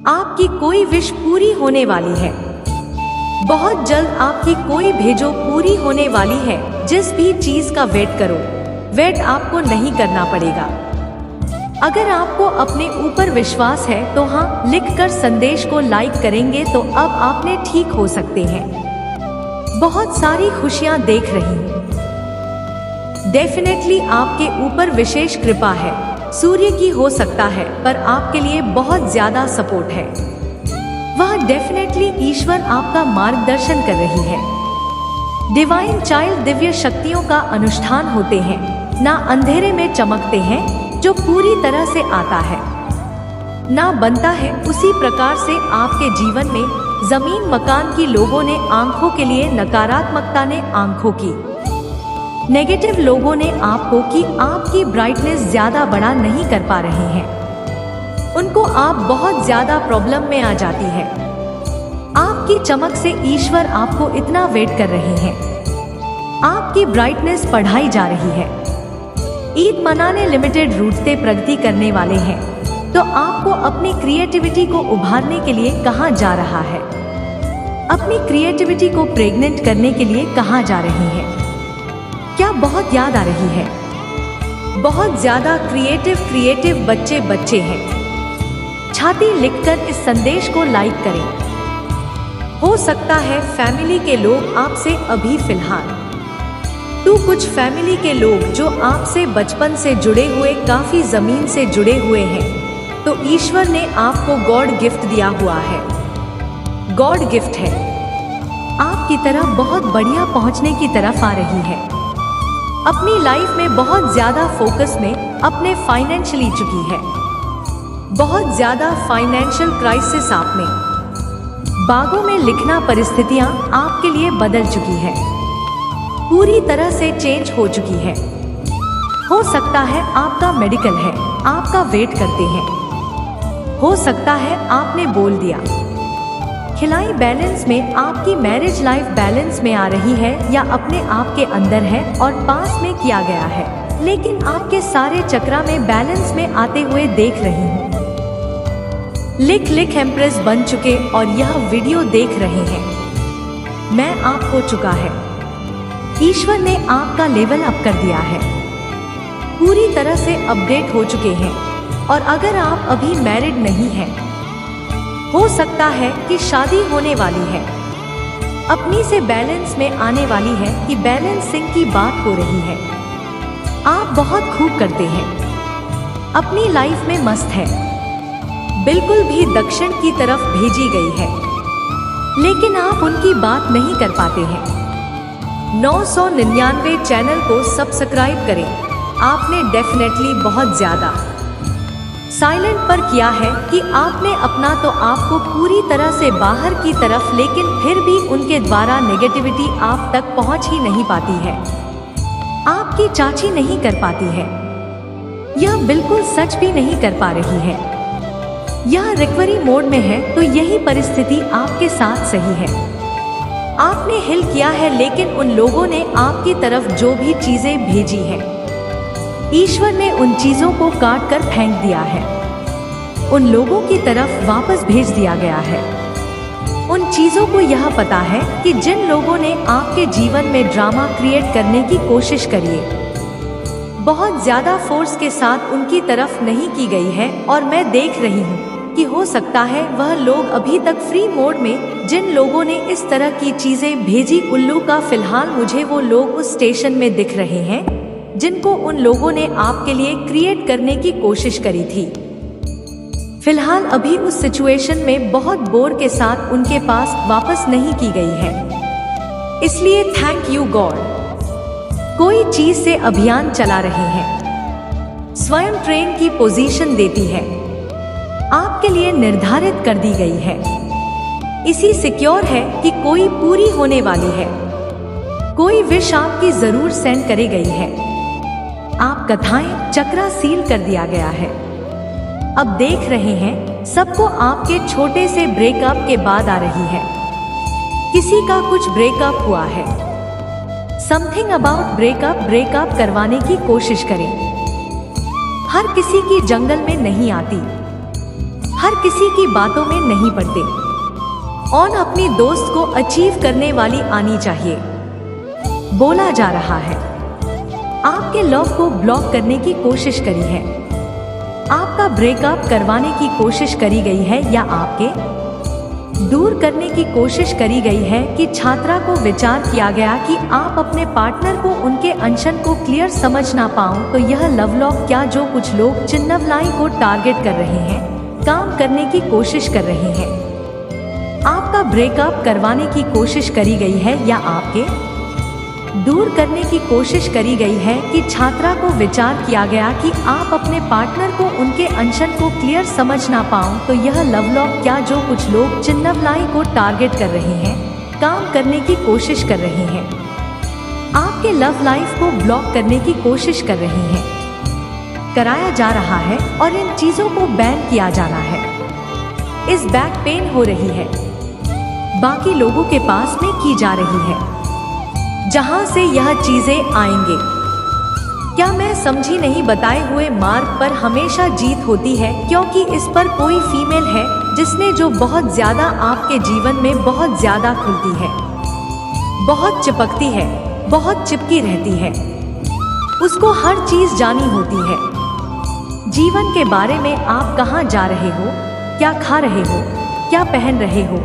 आपकी कोई विश पूरी होने वाली है। बहुत जल्द आपकी कोई भेजो पूरी होने वाली है। जिस भी चीज का वेट करो, वेट आपको नहीं करना पड़ेगा। अगर आपको अपने ऊपर विश्वास है तो हाँ लिखकर संदेश को लाइक करेंगे तो अब आपने ठीक हो सकते हैं। बहुत सारी खुशियां देख रही हूँ। डेफिनेटली आपके ऊपर विशेष कृपा है, सूर्य की हो सकता है, पर आपके लिए बहुत ज्यादा सपोर्ट है। वह डेफिनेटली ईश्वर आपका मार्गदर्शन कर रही है। डिवाइन चाइल्ड दिव्य शक्तियों का अनुष्ठान होते हैं, ना अंधेरे में चमकते हैं जो पूरी तरह से आता है, ना बनता है। उसी प्रकार से आपके जीवन में जमीन मकान की लोगों ने आंखों के लिए, नकारात्मकता ने आंखों की, नेगेटिव लोगों ने आपको कि आपकी ब्राइटनेस ज्यादा बड़ा नहीं कर पा रहे हैं। उनको आप बहुत ज्यादा प्रॉब्लम में आ जाती है। आपकी चमक से ईश्वर आपको इतना वेट कर रहे हैं। आपकी ब्राइटनेस बढ़ाई जा रही है। ईद मनाने लिमिटेड रूट से प्रगति करने वाले हैं तो आपको अपनी क्रिएटिविटी को उभारने के लिए कहाँ जा रहा है? अपनी क्रिएटिविटी को प्रेग्नेंट करने के लिए कहाँ जा रही हैं? क्या बहुत याद आ रही है? बहुत ज्यादा क्रिएटिव बच्चे हैं। छाती लिखकर इस संदेश को लाइक करें। हो सकता है फैमिली के लोग आपसे अभी फिलहाल कुछ फैमिली के लोग जो आपसे बचपन से जुड़े हुए, काफी जमीन से जुड़े हुए हैं, तो ईश्वर ने आपको गॉड गिफ्ट दिया हुआ है। गॉड गिफ्ट है, आपकी तरफ बहुत बढ़िया पहुंचने की तरफ आ रही है। अपनी लाइफ में बहुत ज्यादा फोकस में अपने फाइनेंशियली चुकी है। बहुत ज्यादा फाइनेंशियल क्राइसिस आप में, बागों में लिखना परिस्थितियां आपके लिए बदल चुकी है, पूरी तरह से चेंज हो चुकी है। हो सकता है आपका मेडिकल है, आपका वेट करते हैं। हो सकता है आपने बोल दिया। खिलाई बैलेंस में आपकी मैरिज लाइफ बैलेंस में आ रही है या अपने आप के अंदर है और पास में किया गया है, लेकिन आपके सारे चक्रा में बैलेंस में आते हुए देख रही हूँ। लिख एम्प्रेस बन चुके और यह वीडियो देख रहे हैं। मैं आप हो चुका है। ईश्वर ने आपका लेवल अप कर दिया है, पूरी तरह से अपडेट हो चुके हैं। और अगर आप अभी मैरिड नहीं हैं, हो सकता है कि शादी होने वाली है, अपनी से बैलेंस में आने वाली है कि बैलेंसिंग की बात हो रही है। आप बहुत खूब करते हैं, अपनी लाइफ में मस्त है, बिल्कुल भी दक्षिण की तरफ भेजी गई है, लेकिन आप उनकी बात नहीं कर पाते हैं। 999 चैनल को सब्सक्राइब करें। आपने डेफिनेटली बहुत ज्यादा साइलेंट पर किया है कि आपने अपना तो आपको पूरी तरह से बाहर की तरफ, लेकिन फिर भी उनके द्वारा नेगेटिविटी आप तक पहुंच ही नहीं पाती है, आपकी चाची नहीं कर पाती है, यह बिल्कुल सच भी नहीं कर पा रही है, यह रिकवरी मोड में है। तो यही परिस्थिति आपके साथ सही है। आपने हिल किया है, लेकिन उन लोगों ने आपकी तरफ जो भी चीजें भेजी हैं, ईश्वर ने उन चीजों को काट कर फेंक दिया है, उन लोगों की तरफ वापस भेज दिया गया है। उन चीजों को यह पता है कि जिन लोगों ने आपके जीवन में ड्रामा क्रिएट करने की कोशिश करी, बहुत ज्यादा फोर्स के साथ उनकी तरफ नहीं की गई है। और मैं देख रही हूँ कि हो सकता है वह लोग अभी तक फ्री मोड में, जिन लोगों ने इस तरह की चीजें भेजी, उल्लू का फिलहाल मुझे वो लोग उस स्टेशन में दिख रहे हैं जिनको उन लोगों ने आपके लिए क्रिएट करने की कोशिश करी थी। फिलहाल अभी उस सिचुएशन में बहुत बोर के साथ उनके पास वापस नहीं की गई है। इसलिए थैंक यू गॉड। कोई चीज से अभियान चला रहे हैं, स्वयं ट्रेन की पोजीशन देती है, आपके लिए निर्धारित कर दी गई है। इसी सिक्योर है कि कोई पूरी होने वाली है, कोई विश आपकी जरूर सेंड करी गई है। आप कथाएं चक्रा सील कर दिया गया है। अब देख रहे हैं सबको आपके छोटे से ब्रेकअप के बाद आ रही है। किसी का कुछ ब्रेकअप हुआ है, समथिंग अबाउट ब्रेकअप करवाने की कोशिश करें। हर किसी की जंगल में नहीं आती, हर किसी की बातों में नहीं पड़ते और अपनी दोस्त को अचीव करने वाली आनी चाहिए। बोला जा रहा है आपके लव को ब्लॉक करने की कोशिश करी है, आपका ब्रेकअप करवाने की कोशिश करी गई है या आपके दूर करने की कोशिश करी गई है कि छात्रा को विचार किया गया कि आप अपने पार्टनर को उनके अनशन को क्लियर समझ ना पाओ। तो यह लव लॉक क्या जो कुछ लोग चिन्हवलाई को टारगेट कर रहे हैं, काम करने की कोशिश कर रहे हैं, आपका ब्रेकअप करवाने की कोशिश करी गई है या आपके दूर करने की कोशिश करी गई है कि छात्रा को विचार किया गया कि आप अपने पार्टनर को उनके अनशन को क्लियर समझ ना पाओ। तो यह लव लॉक क्या जो कुछ लोग चिन्हवलाई को टारगेट कर रहे हैं, काम करने की कोशिश कर रहे हैं, आपके लव लाइफ को ब्लॉक करने की कोशिश कर रहे हैं, कराया जा रहा है और इन चीजों को बैन किया जाना है। इस बैक पेन हो रही है, बाकी लोगों के पास में की जा रही है, जहां से यह चीजें आएंगे। क्या मैं समझी नहीं? बताए हुए मार्ग पर हमेशा जीत होती है, क्योंकि इस पर कोई फीमेल है जिसने जो बहुत ज्यादा आपके जीवन में बहुत ज्यादा खुलती है, बहुत चिपकती है, बहुत चिपकी रहती है, उसको हर चीज जानी होती है। जीवन के बारे में आप कहाँ जा रहे हो, क्या खा रहे हो, क्या पहन रहे हो,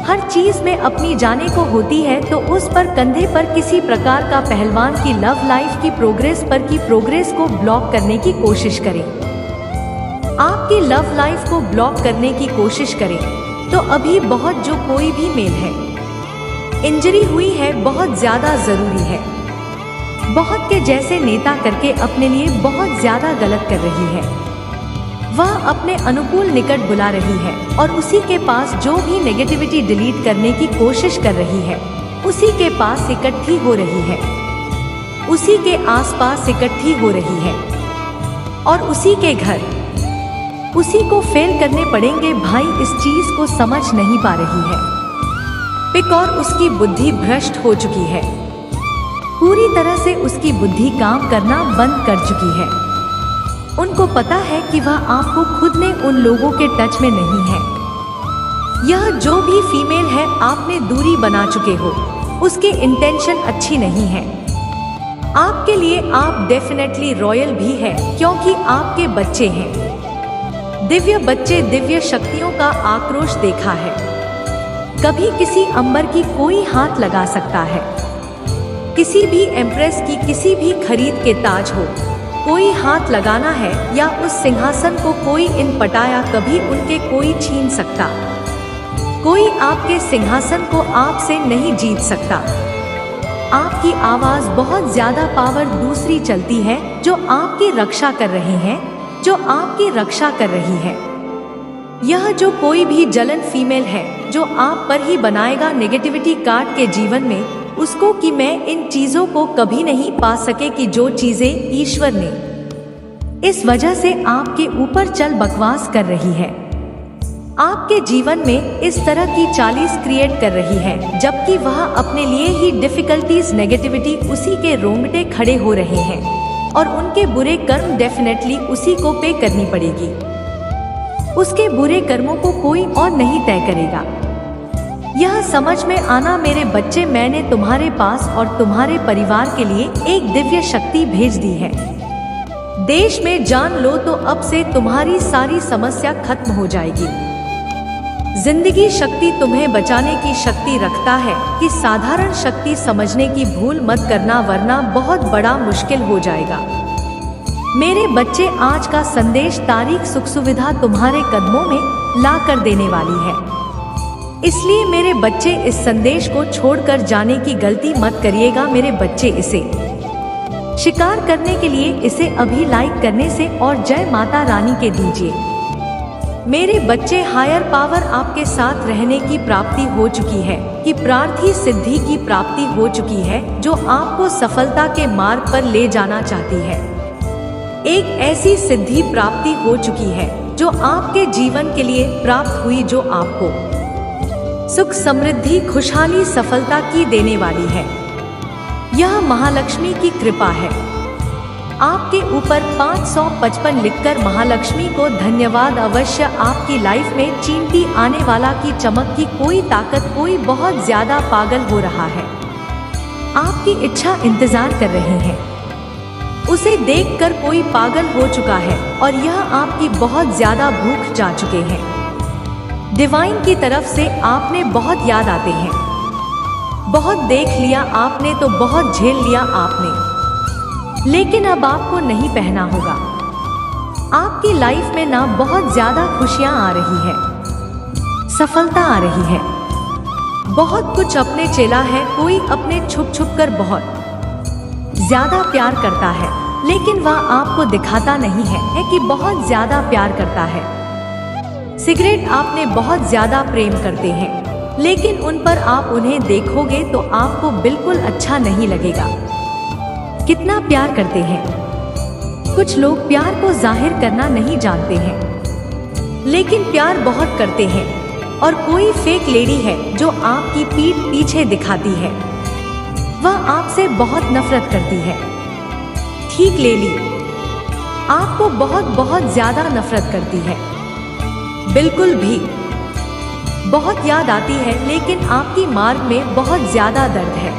हर चीज में अपनी जाने को होती है। तो उस पर कंधे पर किसी प्रकार का पहलवान की लव लाइफ की प्रोग्रेस को ब्लॉक करने की कोशिश करें, आपकी लव लाइफ को ब्लॉक करने की कोशिश करें। तो अभी बहुत जो कोई भी मेल है, इंजरी हुई है, बहुत ज्यादा जरूरी है, बहुत के जैसे नेता करके अपने लिए बहुत ज्यादा गलत कर रही है, वह अपने अनुकूल निकट बुला रही है और उसी के पास जो भी नेगेटिविटी डिलीट करने की कोशिश कर रही है, उसी के पास इकट्ठी हो रही है, उसी के आसपास इकट्ठी हो रही है और उसी के घर उसी को फेल करने पड़ेंगे। भाई इस चीज को समझ नहीं पा रही है पिक और उसकी बुद्धि भ्रष्ट हो चुकी है, पूरी तरह से उसकी बुद्धि काम करना बंद कर चुकी है। उनको पता है कि वह आपको खुद में उन लोगों के टच में नहीं है। यह जो भी फीमेल है आपने दूरी बना चुके हो, उसके इंटेंशन अच्छी नहीं है आपके लिए। आप डेफिनेटली रॉयल भी है क्योंकि आपके बच्चे हैं, दिव्य बच्चे, दिव्य शक्तियों का आक्रोश देखा है। कभी किसी अंबर की कोई हाथ लगा सकता है, किसी भी एम्प्रेस की किसी भी खरीद के ताज हो, कोई हाथ लगाना है या उस सिंहासन को कोई इन पटाया, कभी उनके कोई छीन सकता, कोई आपके सिंहासन को आपसे नहीं जीत सकता। आपकी आवाज बहुत ज्यादा पावर दूसरी चलती है जो आपकी रक्षा कर रहे हैं, जो आपकी रक्षा कर रही है। यह जो कोई भी जलन फीमेल है जो आप पर ही बनाएगा नेगेटिविटी कार्ड के जीवन में, उसको कि मैं इन चीजों को कभी नहीं पा सके कि जो चीजें ईश्वर ने इस वजह से आपके ऊपर चल बकवास कर रही है, आपके जीवन में इस तरह की चालीस क्रिएट कर रही है, जबकि वह अपने लिए ही डिफिकल्टीज नेगेटिविटी उसी के रोंगटे खड़े हो रहे हैं और उनके बुरे कर्म डेफिनेटली उसी को पे करनी पड़ेगी। उसके बुरे कर्मों को कोई और नहीं तय करेगा। यह समझ में आना मेरे बच्चे, मैंने तुम्हारे पास और तुम्हारे परिवार के लिए एक दिव्य शक्ति भेज दी है। देश में जान लो तो अब से तुम्हारी सारी समस्या खत्म हो जाएगी। जिंदगी शक्ति तुम्हें बचाने की शक्ति रखता है कि साधारण शक्ति समझने की भूल मत करना, वरना बहुत बड़ा मुश्किल हो जाएगा। मेरे बच्चे, आज का संदेश तारीख सुख सुविधा तुम्हारे कदमों में ला कर देने वाली है, इसलिए मेरे बच्चे इस संदेश को छोड़कर जाने की गलती मत करिएगा। मेरे बच्चे, इसे शिकार करने के लिए इसे अभी लाइक करने से और जय माता रानी के दीजिए। मेरे बच्चे, हायर पावर आपके साथ रहने की प्राप्ति हो चुकी है कि प्रार्थी सिद्धि की प्राप्ति हो चुकी है जो आपको सफलता के मार्ग पर ले जाना चाहती है। एक ऐसी सिद्धि प्राप्ति हो चुकी है जो आपके जीवन के लिए प्राप्त हुई, जो आपको सुख, समृद्धि, खुशहाली, सफलता की देने वाली है। यह महालक्ष्मी की कृपा है। आपके ऊपर 555 लिखकर महालक्ष्मी को धन्यवाद अवश्य। आपकी लाइफ में चींटी आने वाला की चमक की कोई ताकत, कोई बहुत ज्यादा पागल हो रहा है, आपकी इच्छा इंतजार कर रहे हैं। उसे देखकर कोई पागल हो चुका है और यह आपकी बहुत ज्यादा भूख जा चुके हैं। डिवाइन की तरफ से आपने बहुत याद आते हैं। बहुत देख लिया आपने तो बहुत झेल लिया आपने, लेकिन अब आपको नहीं पहना होगा। आपकी लाइफ में ना बहुत ज्यादा खुशियां आ रही है, सफलता आ रही है, बहुत कुछ अपने चेला है। कोई अपने छुप छुप कर बहुत ज्यादा प्यार करता है, लेकिन वह आपको दिखाता नहीं है कि बहुत ज्यादा प्यार करता है। सिगरेट आपने बहुत ज्यादा प्रेम करते हैं, लेकिन उन पर आप उन्हें देखोगे तो आपको बिल्कुल अच्छा नहीं लगेगा। कितना प्यार करते हैं। कुछ लोग प्यार को जाहिर करना नहीं जानते हैं, लेकिन प्यार बहुत करते हैं। और कोई फेक लेडी है जो आपकी पीठ पीछे दिखाती है, वह आपसे बहुत नफरत करती है। ठीक ले ली, आपको बहुत बहुत ज्यादा नफरत करती है, बिल्कुल भी। बहुत याद आती है, लेकिन आपकी मार्ग में बहुत ज्यादा दर्द है।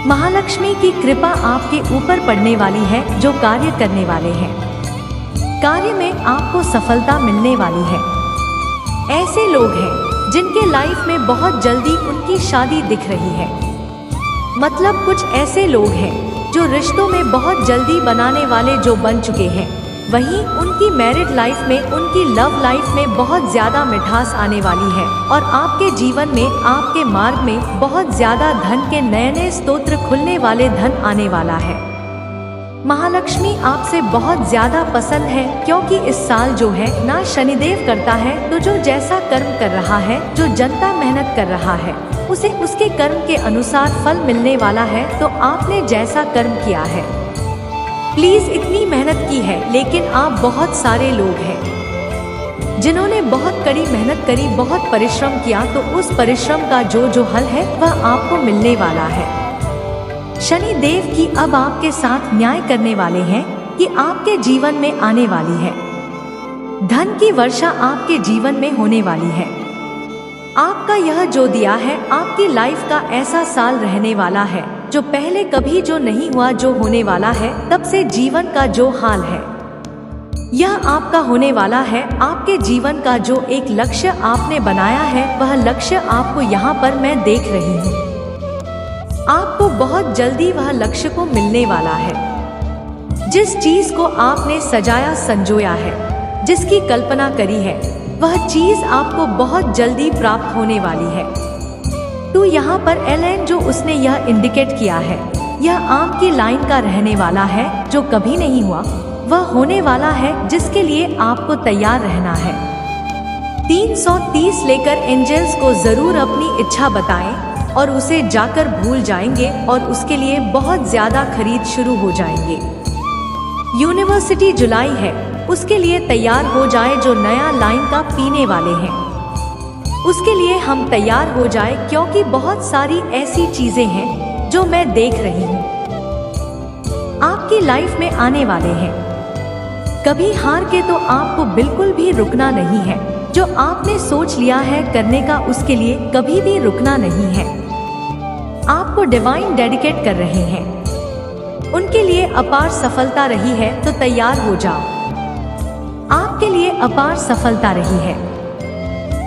महालक्ष्मी की कृपा आपके ऊपर पड़ने वाली है। जो कार्य करने वाले हैं, कार्य में आपको सफलता मिलने वाली है। ऐसे लोग हैं जिनके लाइफ में बहुत जल्दी उनकी शादी दिख रही है। मतलब कुछ ऐसे लोग हैं जो रिश्तों में बहुत जल्दी बनाने वाले जो बन चुके हैं, वहीं उनकी मैरिड लाइफ में, उनकी लव लाइफ में बहुत ज्यादा मिठास आने वाली है। और आपके जीवन में, आपके मार्ग में बहुत ज्यादा धन के नए नए स्तोत्र खुलने वाले, धन आने वाला है। महालक्ष्मी आपसे बहुत ज्यादा पसंद है, क्योंकि इस साल जो है ना शनिदेव करता है, तो जो जैसा कर्म कर रहा है, जो जनता मेहनत कर रहा है, उसे उसके कर्म के अनुसार फल मिलने वाला है। तो आपने जैसा कर्म किया है, प्लीज इतनी मेहनत की है, लेकिन आप बहुत सारे लोग हैं जिन्होंने बहुत कड़ी मेहनत करी, बहुत परिश्रम किया, तो उस परिश्रम का जो हल है वह आपको मिलने वाला है। शनि देव की अब आपके साथ न्याय करने वाले हैं कि आपके जीवन में आने वाली है। धन की वर्षा आपके जीवन में होने वाली है। आपका यह जो दिया है, आपकी लाइफ का ऐसा साल रहने वाला है जो पहले कभी जो नहीं हुआ, जो होने वाला है तब से जीवन का जो हाल है, यह आपका होने वाला है। आपके जीवन का जो एक लक्ष्य आपने बनाया है, वह लक्ष्य आपको यहाँ पर मैं देख रही हूँ। आपको बहुत जल्दी वह लक्ष्य को मिलने वाला है। जिस चीज को आपने सजाया संजोया है, जिसकी कल्पना करी है, वह चीज आपको बहुत जल्दी प्राप्त होने वाली है। तो यहाँ पर एलन जो उसने यह इंडिकेट किया है, यह आम की लाइन का रहने वाला है। जो कभी नहीं हुआ वह होने वाला है, जिसके लिए आपको तैयार रहना है। 330 लेकर एंजल्स को जरूर अपनी इच्छा बताएं और उसे जाकर भूल जाएंगे और उसके लिए बहुत ज्यादा खरीद शुरू हो जाएंगे। यूनिवर्सिटी जुलाई है, उसके लिए तैयार हो जाए। जो नया लाइन का पीने वाले हैं, उसके लिए हम तैयार हो जाए, क्योंकि बहुत सारी ऐसी चीजें हैं जो मैं देख रही हूँ आपकी लाइफ में आने वाले हैं। कभी हार के तो आपको बिल्कुल भी रुकना नहीं है। जो आपने सोच लिया है करने का, उसके लिए कभी भी रुकना नहीं है। आपको डिवाइन डेडिकेट कर रहे हैं, उनके लिए अपार सफलता रही है, तो तैयार हो जाओ। आपके लिए अपार सफलता रही है।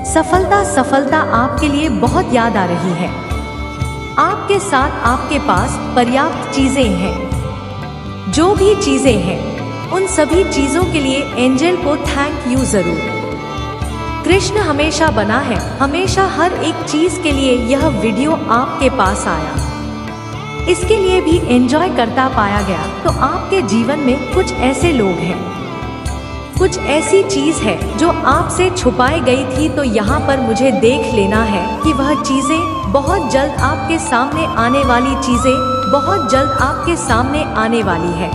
सफलता आपके लिए बहुत याद आ रही है। आपके साथ आपके पास पर्याप्त चीजें हैं। जो भी चीजें हैं, उन सभी चीजों के लिए एंजल को थैंक यू जरूर। कृष्ण हमेशा बना है, हमेशा हर एक चीज के लिए यह वीडियो आपके पास आया, इसके लिए भी एंजॉय करता पाया गया। तो आपके जीवन में कुछ ऐसे लोग हैं, कुछ ऐसी चीज है जो आपसे छुपाई गई थी, तो यहाँ पर मुझे देख लेना है कि वह चीजें बहुत जल्द आपके सामने आने वाली, चीजें बहुत जल्द आपके सामने आने वाली है।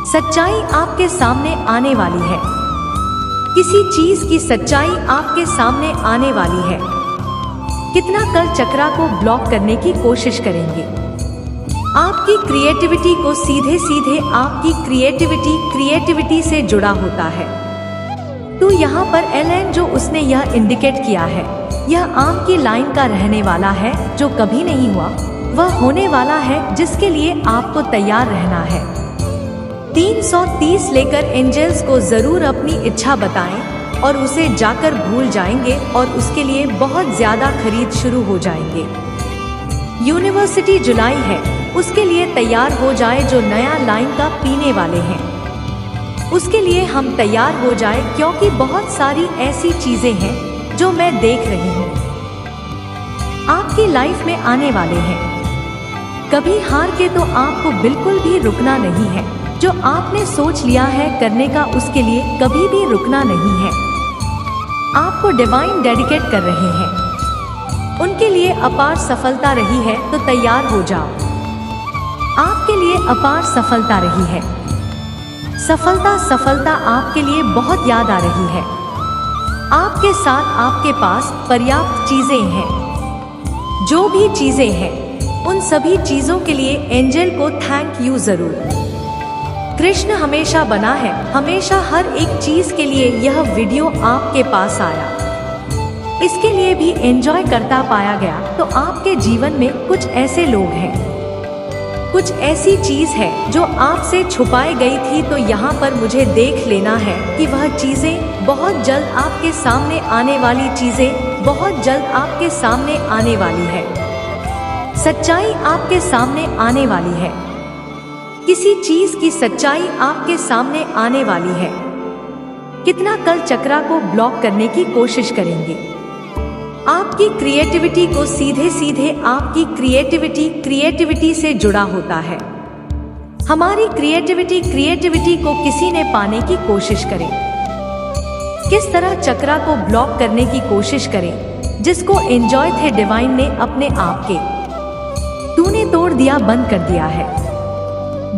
सच्चाई आपके सामने आने वाली है। किसी चीज की सच्चाई आपके सामने आने वाली है। कितना कल चक्रा को ब्लॉक करने की कोशिश करेंगे, आपकी क्रिएटिविटी को सीधे सीधे आपकी क्रिएटिविटी से जुड़ा होता है। तो यहाँ पर एलन जो उसने यह इंडिकेट किया है, यह आम की लाइन का रहने वाला है। जो कभी नहीं हुआ वह होने वाला है, जिसके लिए आपको तैयार रहना है। 330 लेकर एंजल्स को जरूर अपनी इच्छा बताएं और उसे जाकर भूल जाएंगे और उसके लिए बहुत ज्यादा खरीद शुरू हो जाएंगे। यूनिवर्सिटी जुलाई है, उसके लिए तैयार हो जाए। जो नया लाइन का पीने वाले हैं उसके लिए हम तैयार हो जाए, क्योंकि बहुत सारी ऐसी चीजें हैं जो मैं देख रही हूँ आपकी लाइफ में आने वाले हैं। कभी हार के तो आपको बिल्कुल भी रुकना नहीं है। जो आपने सोच लिया है करने का, उसके लिए कभी भी रुकना नहीं है। आपको डिवाइन डेडिकेट कर रहे हैं, उनके लिए अपार सफलता रही है, तो तैयार हो जाओ। आपके लिए अपार सफलता रही है। सफलता आपके लिए बहुत याद आ रही है। आपके साथ आपके पास पर्याप्त चीजें हैं। जो भी चीजें हैं उन सभी चीजों के लिए एंजल को थैंक यू जरूर। कृष्ण हमेशा बना है, हमेशा हर एक चीज के लिए यह वीडियो आपके पास आया। इसके लिए भी एंजॉय करता पाया गया। तो आपके जीवन में कुछ ऐसे लोग हैं, कुछ ऐसी चीज है जो आपसे छुपाई गई थी। तो यहाँ पर मुझे देख लेना है कि वह चीजें बहुत जल्द आपके सामने आने वाली चीजें बहुत जल्द आपके सामने आने वाली है। सच्चाई आपके सामने आने वाली है। किसी चीज की सच्चाई आपके सामने आने वाली है। कितना कल चक्रा को ब्लॉक करने की कोशिश करेंगे। आपकी क्रिएटिविटी को सीधे सीधे आपकी क्रिएटिविटी से जुड़ा होता है। हमारी क्रिएटिविटी को किसी ने पाने की कोशिश करे। किस तरह चक्रा को ब्लॉक करने की कोशिश करें, जिसको एंजॉय थे डिवाइन ने अपने आप के, तूने तोड़ दिया, बंद कर दिया है।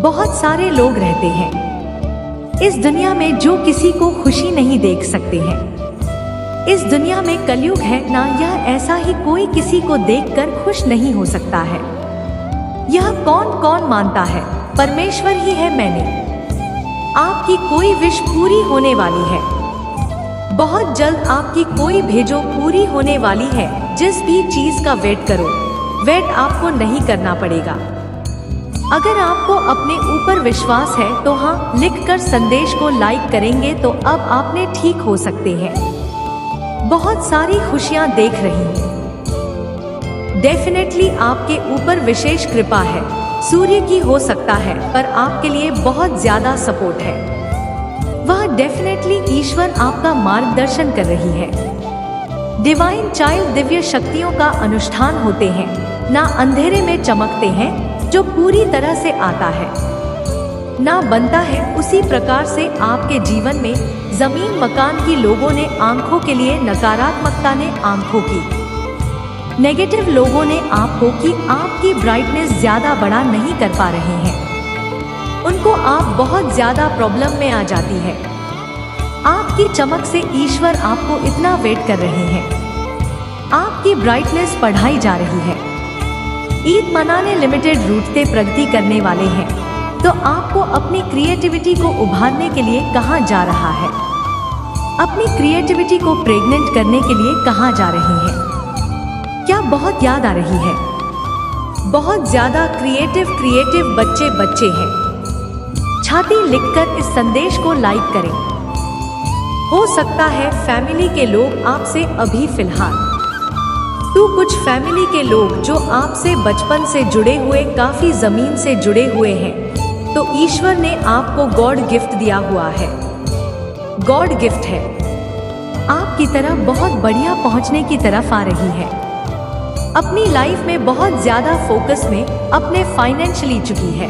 बहुत सारे लोग रहते हैं इस दुनिया में जो किसी को खुशी नहीं देख सकते हैं। इस दुनिया में कलयुग है ना, यह ऐसा ही कोई किसी को देखकर खुश नहीं हो सकता है। यह कौन कौन मानता है? परमेश्वर ही है। मैंने आपकी कोई विश पूरी होने वाली है। बहुत जल्द आपकी कोई भेजो पूरी होने वाली है। जिस भी चीज का वेट करो, वेट आपको नहीं करना पड़ेगा। अगर आपको अपने ऊपर विश्वास है तो हाँ लिखकर संदेश को लाइक करेंगे तो अब आपने ठीक हो सकते हैं। बहुत सारी खुशियां देख रही हूं। डेफिनेटली आपके ऊपर विशेष कृपा है, सूर्य की हो सकता है, पर आपके लिए बहुत ज्यादा सपोर्ट है। वह डेफिनेटली ईश्वर आपका मार्गदर्शन कर रही है। डिवाइन चाइल्ड दिव्य शक्तियों का अनुष्ठान होते हैं, ना अंधेरे में चमकते हैं जो पूरी तरह से आता है, ना बनता है। उसी प्रकार से आपके जीवन में जमीन मकान की लोगों ने आंखों के लिए, नकारात्मकता ने आंखों की, नेगेटिव लोगों ने आपको कि आपकी ब्राइटनेस ज्यादा बड़ा नहीं कर पा रहे हैं। उनको आप बहुत ज्यादा प्रॉब्लम में आ जाती है। आपकी चमक से ईश्वर आपको इतना वेट कर रहे हैं। आपकी ब्राइटनेस बढ़ाई जा रही है। ईद मनाने लिमिटेड रूठते प्रगति करने वाले हैं, तो आपको अपनी क्रिएटिविटी को उभारने के लिए कहाँ जा रहा है? अपनी क्रिएटिविटी को प्रेग्नेंट करने के लिए कहाँ जा रही हैं? क्या बहुत याद आ रही है? बहुत ज्यादा क्रिएटिव बच्चे हैं। छाती लिखकर इस संदेश को लाइक करें। हो सकता है फैमिली के लोग आपसे अभी फिलहाल कुछ फैमिली के लोग जो आपसे बचपन से जुड़े हुए, काफी जमीन से जुड़े हुए हैं, तो ईश्वर ने आपको गॉड गिफ्ट दिया हुआ है। गॉड गिफ्ट है आपकी तरफ बहुत बढ़िया पहुंचने की तरफ आ रही है। अपनी लाइफ में बहुत ज्यादा फोकस में अपने फाइनेंशियली चुकी है।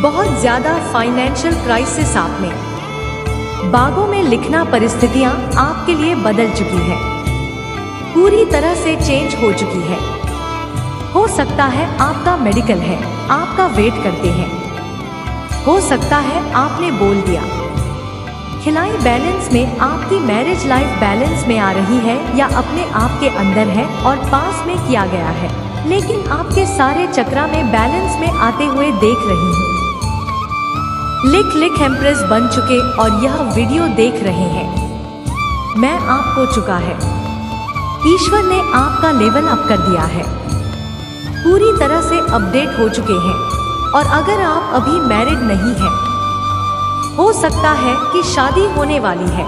बहुत ज्यादा फाइनेंशियल क्राइसिस आप में, बागों में लिखना परिस्थितियां आपके लिए बदल चुकी है, पूरी तरह से चेंज हो चुकी है। हो सकता है आपका मेडिकल है, आपका वेट करते हैं। हो सकता है आपने बोल दिया। खिलाई बैलेंस में आपकी मैरिज लाइफ बैलेंस में आ रही है या अपने आप के अंदर है और पास में किया गया है। लेकिन आपके सारे चक्रा में बैलेंस में आते हुए देख रही हूँ। लिख एम्प्रेस बन चुके और यह वीडियो देख रहे हैं। मैं आपको चुका है। ईश्वर ने आपका लेवल अप कर दिया है, पूरी तरह से अपडेट हो चुके हैं। और अगर आप अभी मैरिड नहीं हैं, हो सकता है कि शादी होने वाली है,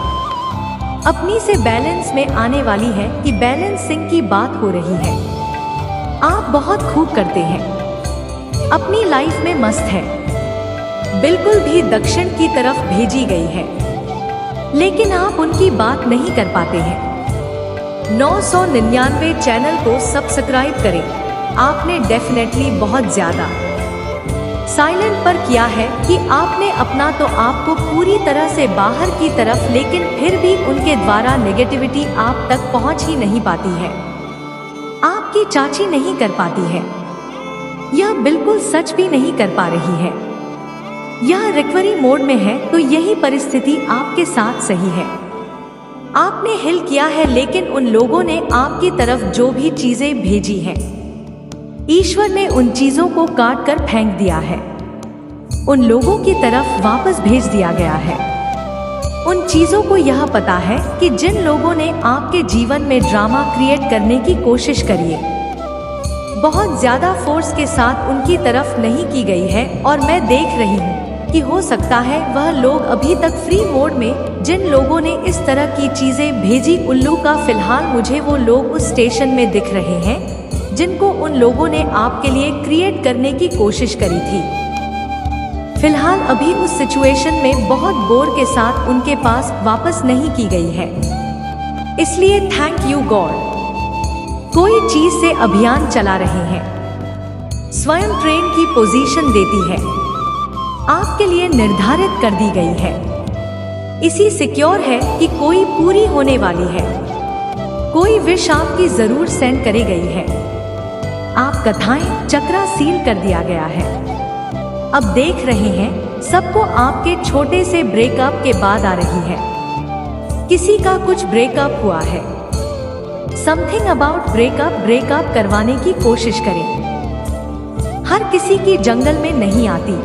अपनी से बैलेंस में आने वाली है कि बैलेंसिंग की बात हो रही है। आप बहुत खूब करते हैं, अपनी लाइफ में मस्त है, बिल्कुल भी दक्षिण की तरफ भेजी गई है, लेकिन आप उनकी बात नहीं कर पाते हैं। 999 चैनल को सब्सक्राइब करें। आपने डेफिनेटली बहुत ज्यादा साइलेंट पर किया है कि आपने अपना तो आपको पूरी तरह से बाहर की तरफ, लेकिन फिर भी उनके द्वारा नेगेटिविटी आप तक पहुंच ही नहीं पाती है, आपकी चाची नहीं कर पाती है, यह बिल्कुल सच भी नहीं कर पा रही है, यह रिकवरी मोड में है। तो यही परिस्थिति आपके साथ सही है। आपने हिल किया है, लेकिन उन लोगों ने आपकी तरफ जो भी चीजें भेजी हैं, ईश्वर ने उन चीजों को काट कर फेंक दिया है, उन लोगों की तरफ वापस भेज दिया गया है। उन चीजों को यह पता है कि जिन लोगों ने आपके जीवन में ड्रामा क्रिएट करने की कोशिश करी है, बहुत ज्यादा फोर्स के साथ उनकी तरफ नहीं की गई है। और मैं देख रही हूँ कि हो सकता है वह लोग अभी तक फ्री मोड में, जिन लोगों ने इस तरह की चीजें भेजी, उल्लू का फिलहाल मुझे वो लोग उस स्टेशन में दिख रहे हैं जिनको उन लोगों ने आपके लिए क्रिएट करने की कोशिश करी थी। फिलहाल अभी उस सिचुएशन में बहुत बोर के साथ उनके पास वापस नहीं की गई है, इसलिए थैंक यू गॉड। कोई चीज से अभियान चला रहे हैं, स्वयं ट्रेन की पोजीशन देती है, आपके लिए निर्धारित कर दी गई है, इसी सिक्योर है कि कोई पूरी होने वाली है, कोई विश आपकी जरूर सेंड करी गई है। आप कथाएं चक्रा सील कर दिया गया है। अब देख रहे हैं सबको आपके छोटे से ब्रेकअप के बाद आ रही है, किसी का कुछ ब्रेकअप हुआ है, समथिंग अबाउट ब्रेकअप करवाने की कोशिश करें। हर किसी की जंगल में नहीं आती।